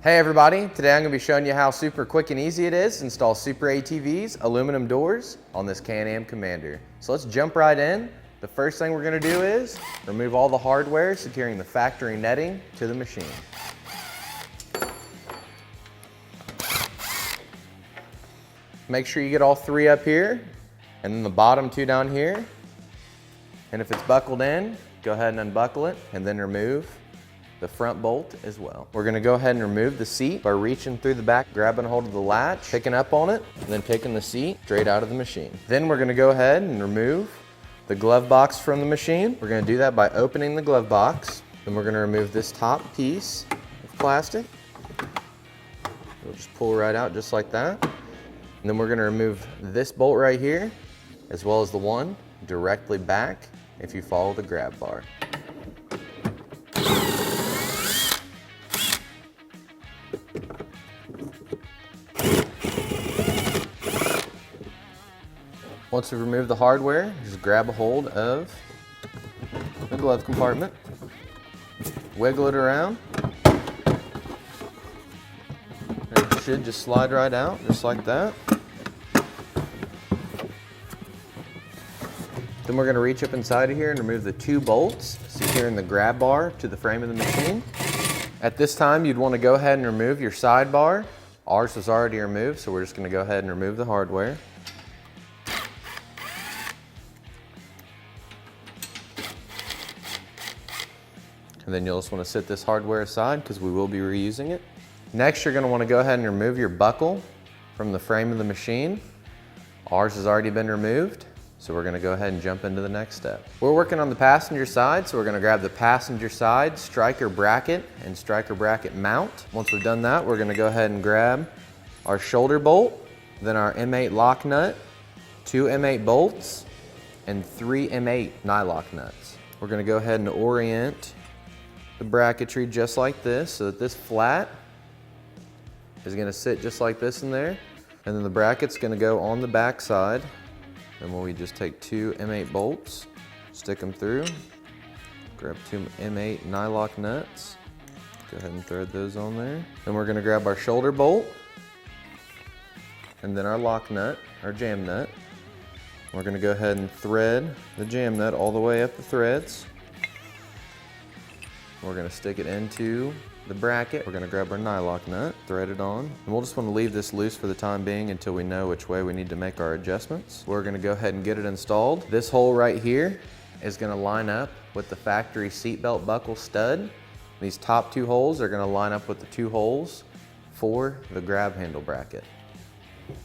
Hey everybody, today I'm going to be showing you how super quick and easy it is to install SuperATV's aluminum doors on this Can-Am Commander. So let's jump right in. The first thing we're going to do is remove all the hardware securing the factory netting to the machine. Make sure you get all three up here and then the bottom two down here. And if it's buckled in, go ahead and unbuckle it and then remove the front bolt as well. We're going to go ahead and remove the seat by reaching through the back, grabbing hold of the latch, picking up on it, and then taking the seat straight out of the machine. Then we're going to go ahead and remove the glove box from the machine. We're going to do that by opening the glove box. Then we're going to remove this top piece of plastic. We'll just pull right out just like that. And then we're going to remove this bolt right here, as well as the one directly back if you follow the grab bar. Once we remove the hardware, just grab a hold of the glove compartment, wiggle it around, and it should just slide right out, just like that. Then we're going to reach up inside of here and remove the two bolts securing the grab bar to the frame of the machine. At this time, you'd want to go ahead and remove your sidebar. Ours was already removed, so we're just going to go ahead and remove the hardware. And then you'll just want to set this hardware aside because we will be reusing it. Next, you're going to want to go ahead and remove your buckle from the frame of the machine. Ours has already been removed, so we're going to go ahead and jump into the next step. We're working on the passenger side, so we're going to grab the passenger side striker bracket and striker bracket mount. Once we've done that, we're going to go ahead and grab our shoulder bolt, then our M8 lock nut, 2 M8 bolts, and 3 M8 nylock nuts. We're going to go ahead and orient the bracketry just like this, so that this flat is going to sit just like this in there, and then the bracket's going to go on the back side. And we just take 2 M8 bolts, stick them through, grab 2 M8 nylock nuts, go ahead and thread those on there. Then we're going to grab our shoulder bolt and then our lock nut, our jam nut. We're going to go ahead and thread the jam nut all the way up the threads. We're going to stick it into the bracket. We're going to grab our nylock nut, thread it on, and we'll just want to leave this loose for the time being until we know which way we need to make our adjustments. We're going to go ahead and get it installed. This hole right here is going to line up with the factory seatbelt buckle stud. These top 2 holes are going to line up with the 2 holes for the grab handle bracket.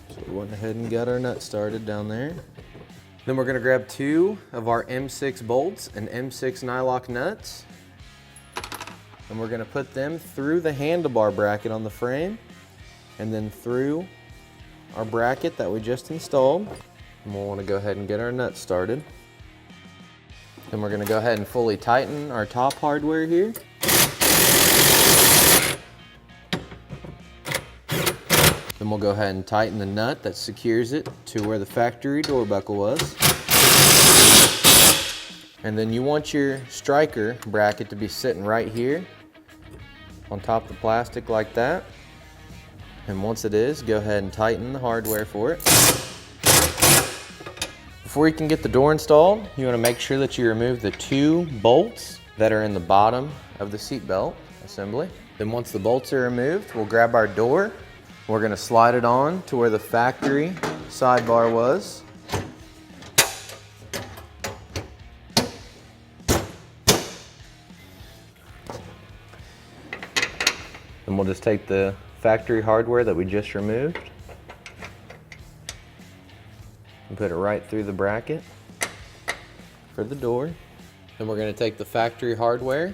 So we went ahead and got our nut started down there. Then we're going to grab 2 of our M6 bolts and M6 nylock nuts. And we're going to put them through the handlebar bracket on the frame and then through our bracket that we just installed. And we'll want to go ahead and get our nuts started. Then we're going to go ahead and fully tighten our top hardware here. Then we'll go ahead and tighten the nut that secures it to where the factory door buckle was. And then you want your striker bracket to be sitting right here on top of the plastic like that. And once it is, go ahead and tighten the hardware for it. Before you can get the door installed, you want to make sure that you remove the 2 bolts that are in the bottom of the seatbelt assembly. Then once the bolts are removed, we'll grab our door. We're going to slide it on to where the factory sidebar was. And we'll just take the factory hardware that we just removed and put it right through the bracket for the door. Then we're going to take the factory hardware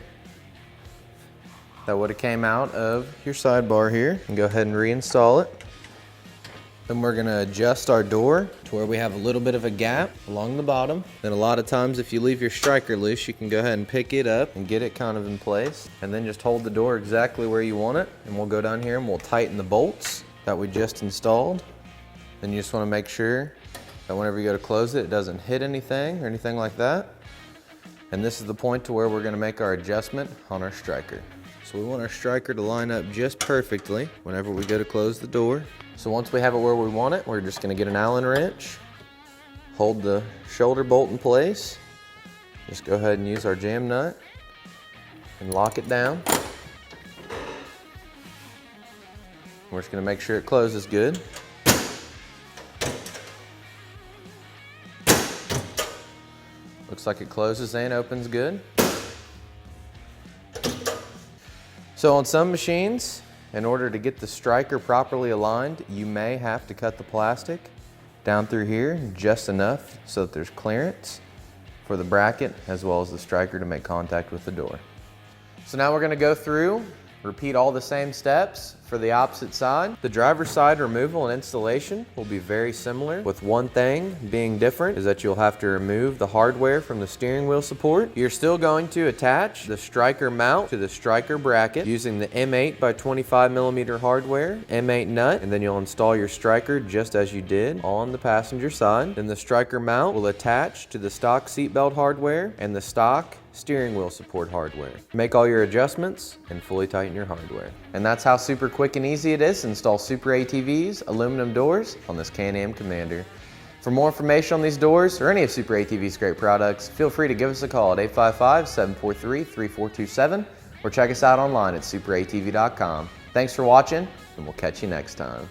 that would have came out of your sidebar here and go ahead and reinstall it. Then we're going to adjust our door to where we have a little bit of a gap along the bottom. Then a lot of times if you leave your striker loose, you can go ahead and pick it up and get it kind of in place. And then just hold the door exactly where you want it. And we'll go down here and we'll tighten the bolts that we just installed. Then you just want to make sure that whenever you go to close it, it doesn't hit anything or anything like that. And this is the point to where we're going to make our adjustment on our striker. So we want our striker to line up just perfectly whenever we go to close the door. So once we have it where we want it, we're just gonna get an Allen wrench, hold the shoulder bolt in place, just go ahead and use our jam nut and lock it down. We're just gonna make sure it closes good. Looks like it closes and opens good. So on some machines, in order to get the striker properly aligned, you may have to cut the plastic down through here just enough so that there's clearance for the bracket as well as the striker to make contact with the door. So now we're gonna go through, repeat all the same steps for the opposite side. The driver's side removal and installation will be very similar, with one thing being different is that you'll have to remove the hardware from the steering wheel support. You're still going to attach the striker mount to the striker bracket using the M8 by 25 millimeter hardware, M8 nut, and then you'll install your striker just as you did on the passenger side. Then the striker mount will attach to the stock seatbelt hardware and the stock steering wheel support hardware. Make all your adjustments and fully tighten your hardware. And that's how super quick and easy it is to install SuperATV's aluminum doors on this Can-Am Commander. For more information on these doors or any of SuperATV's great products, feel free to give us a call at 855-743-3427 or check us out online at superatv.com. Thanks for watching, and we'll catch you next time.